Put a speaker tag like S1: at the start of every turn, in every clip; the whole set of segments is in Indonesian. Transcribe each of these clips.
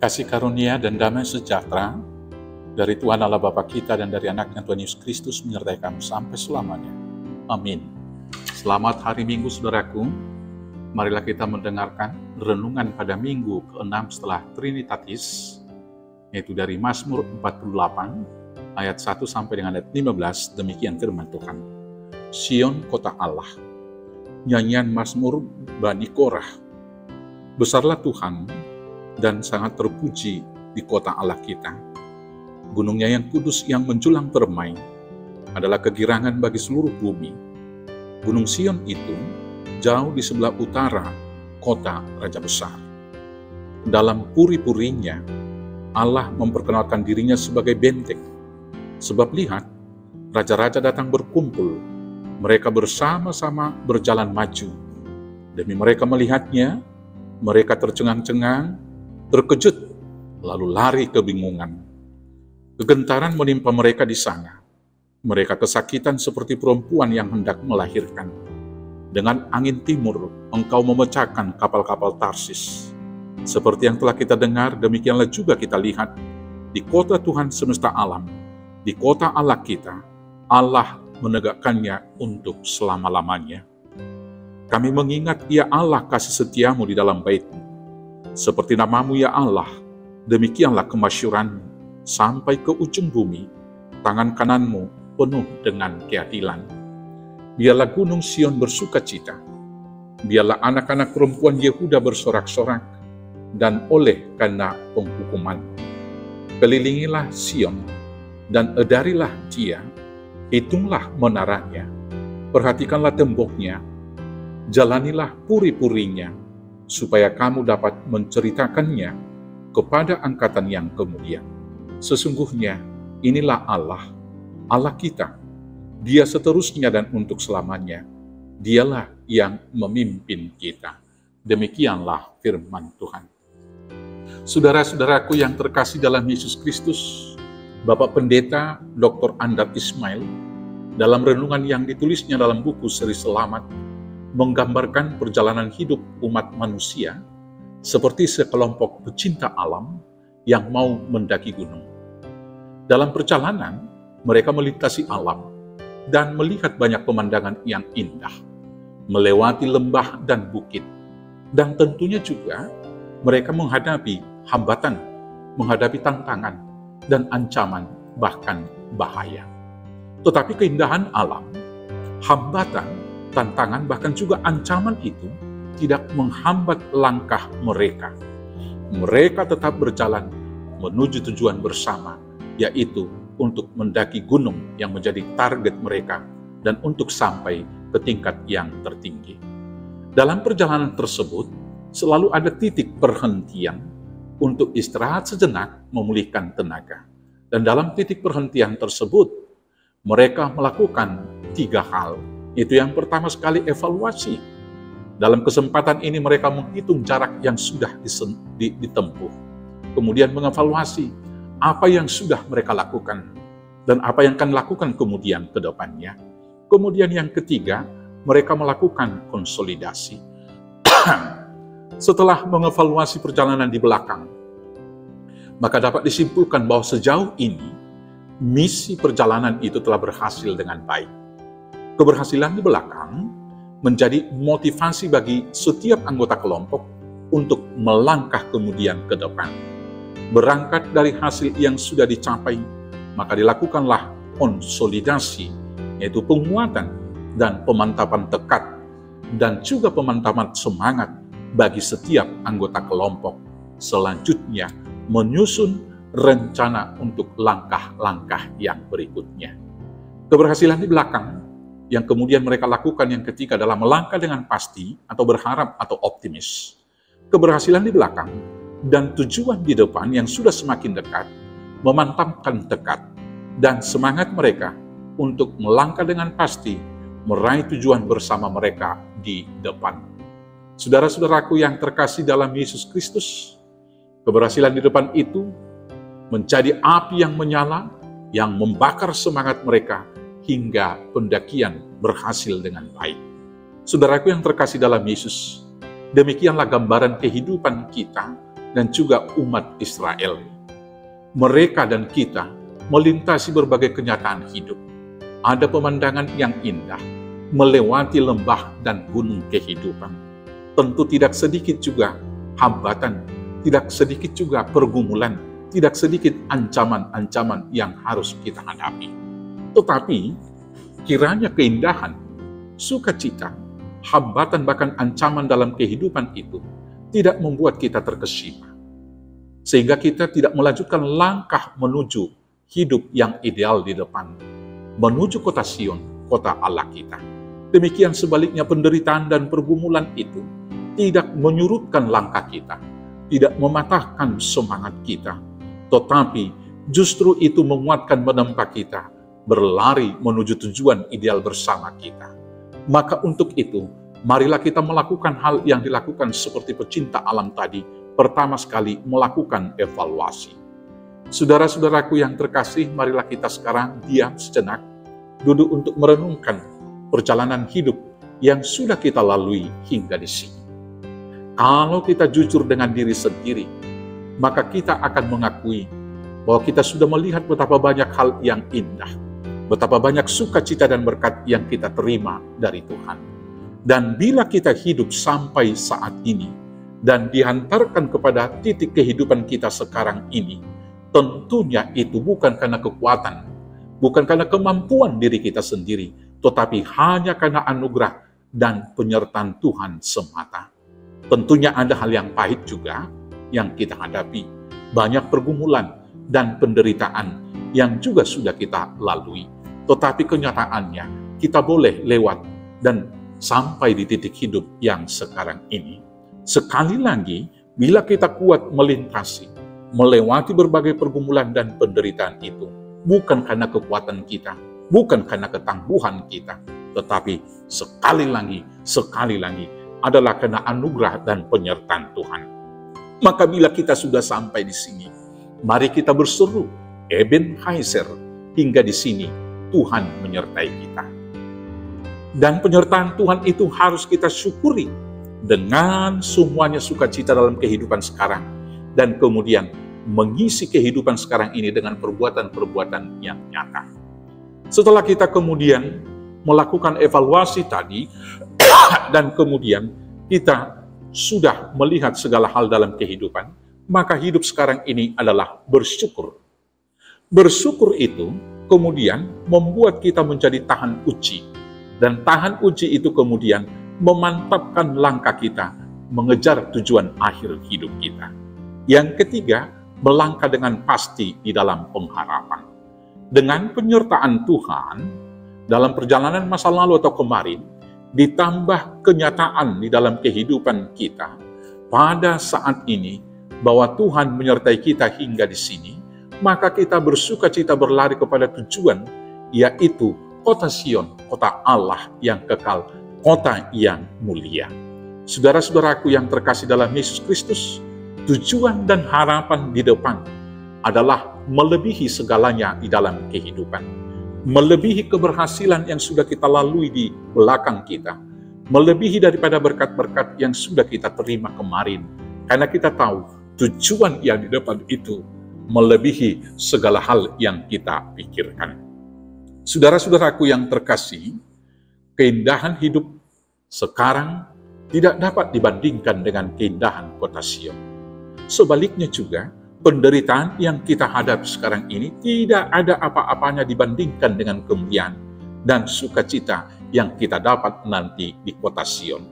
S1: Kasih karunia dan damai sejahtera dari Tuhan Allah Bapa kita dan dari anaknya Tuhan Yesus Kristus menyertai kamu sampai selamanya. Amin. Selamat hari Minggu saudaraku. Marilah kita mendengarkan renungan pada minggu ke-6 setelah Trinitatis, yaitu dari Mazmur 48 ayat 1 sampai dengan ayat 15. Demikian firman Tuhan. Sion kota Allah. Nyanyian Mazmur Bani Korah. Besarlah Tuhan dan sangat terpuji di kota Allah kita. Gunungnya yang kudus yang menjulang permai adalah kegirangan bagi seluruh bumi. Gunung Sion itu jauh di sebelah utara kota Raja Besar. Dalam puri-purinya, Allah memperkenalkan dirinya sebagai benteng. Sebab lihat, raja-raja datang berkumpul, mereka bersama-sama berjalan maju. Demi mereka melihatnya, mereka tercengang-cengang, terkejut, lalu lari kebingungan. Kegentaran menimpa mereka di sana. Mereka kesakitan seperti perempuan yang hendak melahirkan. Dengan angin timur, engkau memecahkan kapal-kapal Tarsis. Seperti yang telah kita dengar, demikianlah juga kita lihat. Di kota Tuhan semesta alam, di kota Allah kita, Allah menegakkannya untuk selama-lamanya. Kami mengingat ya Allah kasih setiamu di dalam bait-Mu. Seperti namamu ya Allah, demikianlah kemasyuranmu sampai ke ujung bumi, tangan kananmu penuh dengan keadilan. Biarlah gunung Sion bersuka cita, biarlah anak-anak perempuan Yehuda bersorak-sorak, dan oleh karena penghukuman. Kelilingilah Sion, dan edarilah dia, hitunglah menaranya, perhatikanlah temboknya, jalanilah puri-purinya, supaya kamu dapat menceritakannya kepada angkatan yang kemudian. Sesungguhnya inilah Allah, Allah kita. Dia seterusnya dan untuk selamanya. Dialah yang memimpin kita. Demikianlah firman Tuhan. Saudara-saudaraku yang terkasih dalam Yesus Kristus, Bapak Pendeta Dr. Andar Ismail, dalam renungan yang ditulisnya dalam buku Seri Selamat, menggambarkan perjalanan hidup umat manusia seperti sekelompok pecinta alam yang mau mendaki gunung. Dalam perjalanan, mereka melintasi alam dan melihat banyak pemandangan yang indah, melewati lembah dan bukit, dan tentunya juga mereka menghadapi hambatan, menghadapi tantangan dan ancaman, bahkan bahaya. Tetapi keindahan alam, hambatan, tantangan, bahkan juga ancaman itu tidak menghambat langkah mereka. Mereka tetap berjalan menuju tujuan bersama, yaitu untuk mendaki gunung yang menjadi target mereka dan untuk sampai ke tingkat yang tertinggi. Dalam perjalanan tersebut, selalu ada titik perhentian untuk istirahat sejenak, memulihkan tenaga. Dan dalam titik perhentian tersebut, mereka melakukan 3 hal. Itu yang pertama sekali, evaluasi. Dalam kesempatan ini mereka menghitung jarak yang sudah ditempuh. Kemudian mengevaluasi apa yang sudah mereka lakukan dan apa yang akan lakukan kemudian ke depannya. Kemudian yang ketiga, mereka melakukan konsolidasi. Setelah mengevaluasi perjalanan di belakang, maka dapat disimpulkan bahwa sejauh ini misi perjalanan itu telah berhasil dengan baik. Keberhasilan di belakang menjadi motivasi bagi setiap anggota kelompok untuk melangkah kemudian ke depan. Berangkat dari hasil yang sudah dicapai, maka dilakukanlah konsolidasi, yaitu penguatan dan pemantapan tekad, dan juga pemantapan semangat bagi setiap anggota kelompok. Selanjutnya, menyusun rencana untuk langkah-langkah yang berikutnya. Keberhasilan di belakang yang kemudian mereka lakukan yang ketiga adalah melangkah dengan pasti atau berharap atau optimis. Keberhasilan di belakang dan tujuan di depan yang sudah semakin dekat, memantapkan tekad dan semangat mereka untuk melangkah dengan pasti, meraih tujuan bersama mereka di depan. Saudara-saudaraku yang terkasih dalam Yesus Kristus, keberhasilan di depan itu menjadi api yang menyala, yang membakar semangat mereka, hingga pendakian berhasil dengan baik. Saudaraku yang terkasih dalam Yesus, demikianlah gambaran kehidupan kita dan juga umat Israel. Mereka dan kita melintasi berbagai kenyataan hidup. Ada pemandangan yang indah, melewati lembah dan gunung kehidupan. Tentu tidak sedikit juga hambatan, tidak sedikit juga pergumulan, tidak sedikit ancaman-ancaman yang harus kita hadapi. Tetapi, kiranya keindahan, sukacita, hambatan bahkan ancaman dalam kehidupan itu tidak membuat kita terkesima. Sehingga kita tidak melanjutkan langkah menuju hidup yang ideal di depan, menuju kota Sion, kota Allah kita. Demikian sebaliknya penderitaan dan pergumulan itu tidak menyurutkan langkah kita, tidak mematahkan semangat kita, tetapi justru itu menguatkan menempa kita, berlari menuju tujuan ideal bersama kita. Maka untuk itu, marilah kita melakukan hal yang dilakukan seperti pecinta alam tadi, pertama sekali melakukan evaluasi. Saudara-saudaraku yang terkasih, marilah kita sekarang diam sejenak, duduk untuk merenungkan perjalanan hidup yang sudah kita lalui hingga di sini. Kalau kita jujur dengan diri sendiri, maka kita akan mengakui bahwa kita sudah melihat betapa banyak hal yang indah, betapa banyak sukacita dan berkat yang kita terima dari Tuhan. Dan bila kita hidup sampai saat ini, dan dihantarkan kepada titik kehidupan kita sekarang ini, tentunya itu bukan karena kekuatan, bukan karena kemampuan diri kita sendiri, tetapi hanya karena anugerah dan penyertaan Tuhan semata. Tentunya ada hal yang pahit juga yang kita hadapi, banyak pergumulan dan penderitaan yang juga sudah kita lalui. Tetapi kenyataannya, kita boleh lewat dan sampai di titik hidup yang sekarang ini. Sekali lagi, bila kita kuat melintasi, melewati berbagai pergumulan dan penderitaan itu, bukan karena kekuatan kita, bukan karena ketangguhan kita, tetapi sekali lagi adalah karena anugerah dan penyertaan Tuhan. Maka bila kita sudah sampai di sini, mari kita berseru, Ebenezer, hingga di sini Tuhan menyertai kita. Dan penyertaan Tuhan itu harus kita syukuri dengan semuanya sukacita dalam kehidupan sekarang, dan kemudian mengisi kehidupan sekarang ini dengan perbuatan-perbuatan yang nyata. Setelah kita kemudian melakukan evaluasi tadi, dan kemudian kita sudah melihat segala hal dalam kehidupan, maka hidup sekarang ini adalah bersyukur. Bersyukur itu kemudian membuat kita menjadi tahan uji, dan tahan uji itu kemudian memantapkan langkah kita mengejar tujuan akhir hidup kita. Yang ketiga, melangkah dengan pasti di dalam pengharapan. Dengan penyertaan Tuhan dalam perjalanan masa lalu atau kemarin, ditambah kenyataan di dalam kehidupan kita pada saat ini bahwa Tuhan menyertai kita hingga di sini, maka kita bersukacita berlari kepada tujuan, yaitu kota Sion, kota Allah yang kekal, kota yang mulia. Saudara-saudaraku yang terkasih dalam Yesus Kristus, tujuan dan harapan di depan adalah melebihi segalanya di dalam kehidupan. Melebihi keberhasilan yang sudah kita lalui di belakang kita. Melebihi daripada berkat-berkat yang sudah kita terima kemarin. Karena kita tahu tujuan yang di depan itu melebihi segala hal yang kita pikirkan. Saudara-saudaraku yang terkasih, keindahan hidup sekarang tidak dapat dibandingkan dengan keindahan kota Sion. Sebaliknya juga, penderitaan yang kita hadapi sekarang ini tidak ada apa-apanya dibandingkan dengan kemuliaan dan sukacita yang kita dapat nanti di kota Sion.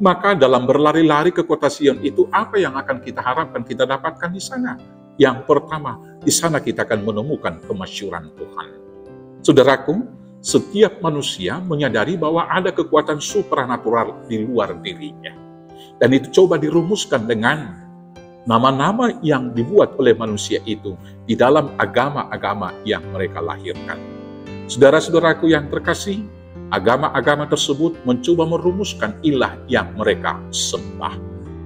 S1: Maka dalam berlari-lari ke kota Sion itu, apa yang akan kita harapkan kita dapatkan di sana? Yang pertama, di sana kita akan menemukan kemasyuran Tuhan. Saudaraku, setiap manusia menyadari bahwa ada kekuatan supranatural di luar dirinya. Dan itu coba dirumuskan dengan nama-nama yang dibuat oleh manusia itu di dalam agama-agama yang mereka lahirkan. Saudara-saudaraku yang terkasih, agama-agama tersebut mencoba merumuskan ilah yang mereka sembah.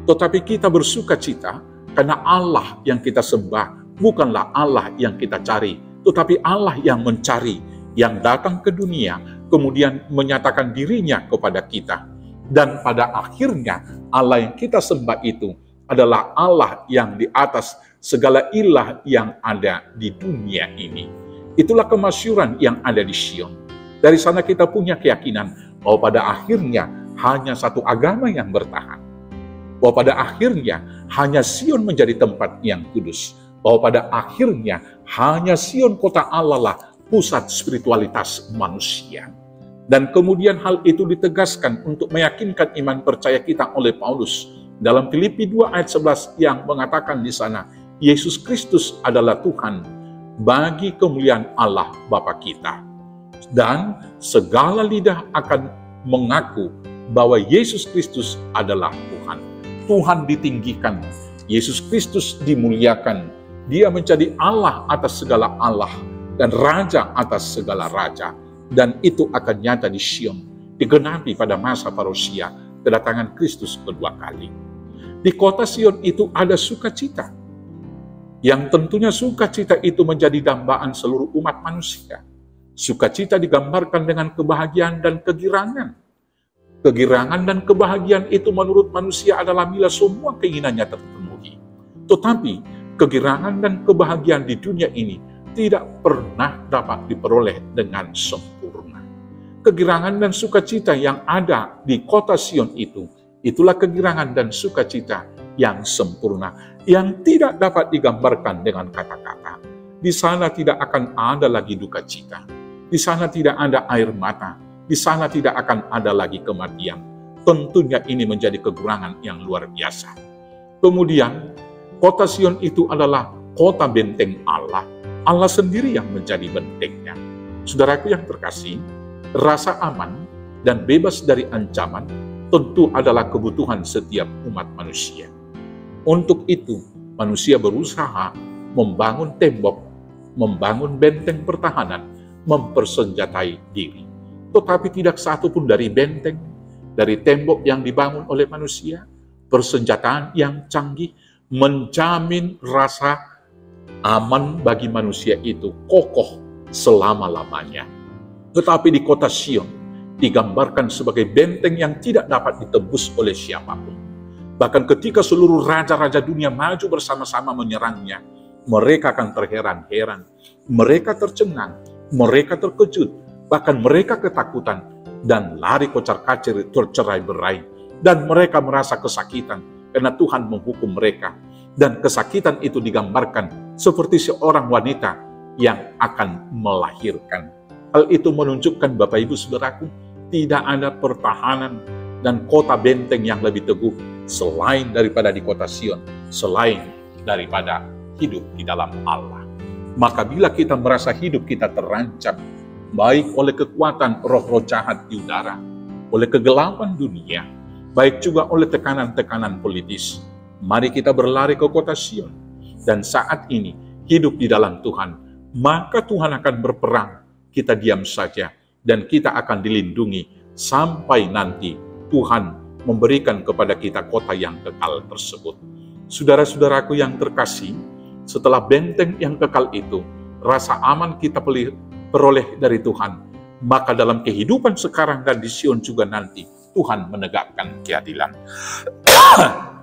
S1: Tetapi kita bersukacita karena Allah yang kita sembah bukanlah Allah yang kita cari, tetapi Allah yang mencari, yang datang ke dunia, kemudian menyatakan dirinya kepada kita. Dan pada akhirnya Allah yang kita sembah itu adalah Allah yang di atas segala ilah yang ada di dunia ini. Itulah kemasyhuran yang ada di Sion. Dari sana kita punya keyakinan bahwa pada akhirnya hanya satu agama yang bertahan. Bahwa pada akhirnya hanya Sion menjadi tempat yang kudus. Bahwa pada akhirnya hanya Sion kota Allah lah pusat spiritualitas manusia. Dan kemudian hal itu ditegaskan untuk meyakinkan iman percaya kita oleh Paulus dalam Filipi 2 ayat 11 yang mengatakan di sana, Yesus Kristus adalah Tuhan bagi kemuliaan Allah Bapa kita. Dan segala lidah akan mengaku bahwa Yesus Kristus adalah Tuhan. Tuhan ditinggikan, Yesus Kristus dimuliakan. Dia menjadi Allah atas segala Allah dan Raja atas segala Raja. Dan itu akan nyata di Sion, digenapi pada masa parousia, kedatangan Kristus kedua kali. Di kota Sion itu ada sukacita, yang tentunya sukacita itu menjadi dambaan seluruh umat manusia. Sukacita digambarkan dengan kebahagiaan dan kegirangan. Kegirangan dan kebahagiaan itu menurut manusia adalah bila semua keinginannya terpenuhi. Tetapi kegirangan dan kebahagiaan di dunia ini tidak pernah dapat diperoleh dengan sempurna. Kegirangan dan sukacita yang ada di kota Sion itu, itulah kegirangan dan sukacita yang sempurna, yang tidak dapat digambarkan dengan kata-kata. Di sana tidak akan ada lagi duka cita. Di sana tidak ada air mata. Di sana tidak akan ada lagi kematian. Tentunya ini menjadi kekurangan yang luar biasa. Kemudian, kota Sion itu adalah kota benteng Allah. Allah sendiri yang menjadi bentengnya. Saudaraku yang terkasih, rasa aman dan bebas dari ancaman tentu adalah kebutuhan setiap umat manusia. Untuk itu, manusia berusaha membangun tembok, membangun benteng pertahanan, mempersenjatai diri. Tetapi tidak satu pun dari benteng, dari tembok yang dibangun oleh manusia, persenjataan yang canggih, menjamin rasa aman bagi manusia itu kokoh selama-lamanya. Tetapi di kota Sion digambarkan sebagai benteng yang tidak dapat ditembus oleh siapapun. Bahkan ketika seluruh raja-raja dunia maju bersama-sama menyerangnya, mereka akan terheran-heran, mereka tercengang, mereka terkejut, bahkan mereka ketakutan dan lari kocar-kacir tercerai-berai, dan mereka merasa kesakitan karena Tuhan menghukum mereka. Dan kesakitan itu digambarkan seperti seorang wanita yang akan melahirkan. Hal itu menunjukkan, Bapak Ibu Saudaraku, tidak ada pertahanan dan kota benteng yang lebih teguh selain daripada di kota Sion, selain daripada hidup di dalam Allah. Maka bila kita merasa hidup kita terancam, baik oleh kekuatan roh-roh jahat di udara, oleh kegelapan dunia, baik juga oleh tekanan-tekanan politis, mari kita berlari ke kota Sion. Dan saat ini hidup di dalam Tuhan, maka Tuhan akan berperang, kita diam saja, dan kita akan dilindungi sampai nanti Tuhan memberikan kepada kita kota yang kekal tersebut. Saudara-saudaraku yang terkasih, setelah benteng yang kekal itu, rasa aman kita peroleh dari Tuhan, maka dalam kehidupan sekarang dan di Sion juga nanti, Tuhan menegakkan keadilan.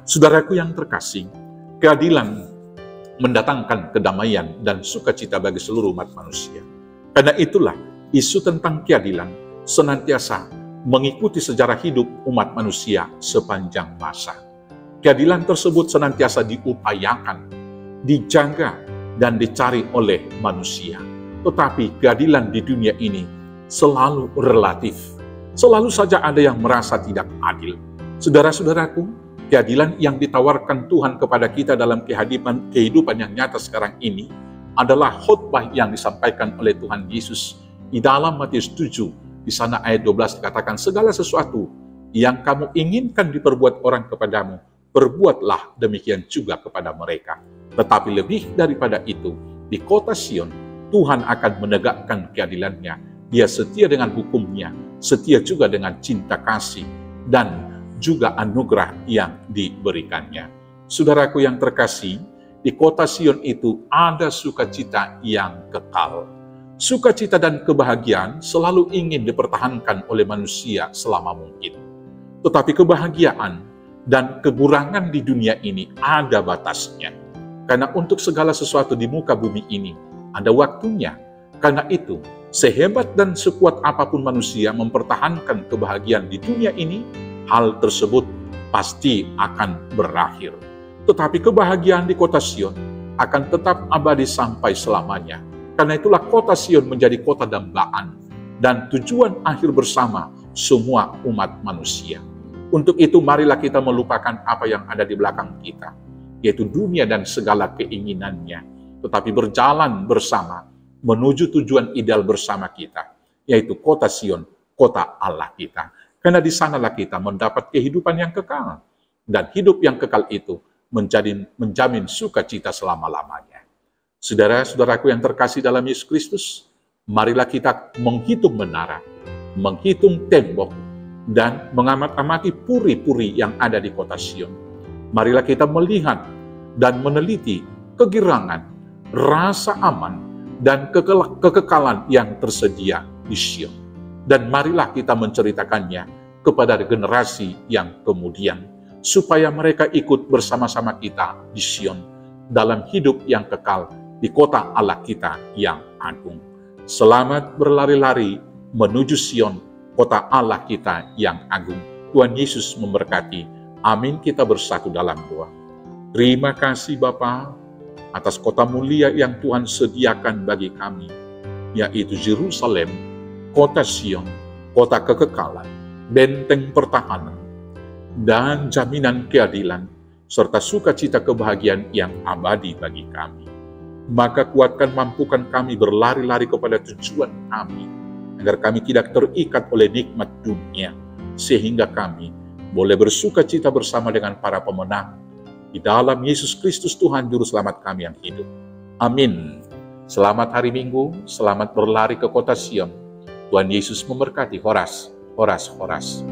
S1: Saudaraku yang terkasih, keadilan mendatangkan kedamaian dan sukacita bagi seluruh umat manusia. Karena itulah, isu tentang keadilan senantiasa mengikuti sejarah hidup umat manusia sepanjang masa. Keadilan tersebut senantiasa diupayakan, dijaga, dan dicari oleh manusia. Tetapi keadilan di dunia ini selalu relatif. Selalu saja ada yang merasa tidak adil. Saudara-saudaraku, keadilan yang ditawarkan Tuhan kepada kita dalam kehidupan yang nyata sekarang ini adalah khotbah yang disampaikan oleh Tuhan Yesus di dalam Matius 7. Di sana ayat 12 dikatakan, segala sesuatu yang kamu inginkan diperbuat orang kepadamu, perbuatlah demikian juga kepada mereka. Tetapi lebih daripada itu, di kota Sion, Tuhan akan menegakkan keadilannya. Dia setia dengan hukumnya, setia juga dengan cinta kasih, dan juga anugerah yang diberikannya. Saudaraku yang terkasih, di kota Sion itu ada sukacita yang kekal. Sukacita dan kebahagiaan selalu ingin dipertahankan oleh manusia selama mungkin. Tetapi kebahagiaan Dan kekurangan di dunia ini ada batasnya. Karena untuk segala sesuatu di muka bumi ini ada waktunya. Karena itu, sehebat dan sekuat apapun manusia mempertahankan kebahagiaan di dunia ini, hal tersebut pasti akan berakhir. Tetapi kebahagiaan di kota Sion akan tetap abadi sampai selamanya. Karena itulah kota Sion menjadi kota dambaan dan tujuan akhir bersama semua umat manusia. Untuk itu marilah kita melupakan apa yang ada di belakang kita, yaitu dunia dan segala keinginannya, tetapi berjalan bersama menuju tujuan ideal bersama kita, yaitu kota Sion, kota Allah kita. Karena di sanalah kita mendapat kehidupan yang kekal, dan hidup yang kekal itu menjamin sukacita selama-lamanya. Saudara-saudaraku yang terkasih dalam Yesus Kristus, marilah kita menghitung menara, menghitung tembok, dan mengamati puri-puri yang ada di kota Sion. Marilah kita melihat dan meneliti kegirangan, rasa aman, dan kekekalan yang tersedia di Sion. Dan marilah kita menceritakannya kepada generasi yang kemudian, supaya mereka ikut bersama-sama kita di Sion, dalam hidup yang kekal di kota Allah kita yang agung. Selamat berlari-lari menuju Sion, kota Allah kita yang agung. Tuhan Yesus memberkati. Amin. Kita bersatu dalam doa. Terima kasih Bapa atas kota mulia yang Tuhan sediakan bagi kami, yaitu Yerusalem, kota Sion, kota kekekalan, benteng pertahanan, dan jaminan keadilan, serta sukacita kebahagiaan yang abadi bagi kami. Maka kuatkan, mampukan kami berlari-lari kepada tujuan kami, agar kami tidak terikat oleh nikmat dunia, sehingga kami boleh bersukacita bersama dengan para pemenang di dalam Yesus Kristus Tuhan Juru Selamat kami yang hidup. Amin. Selamat hari Minggu, selamat berlari ke kota Sion. Tuhan Yesus memberkati. Horas, horas, horas.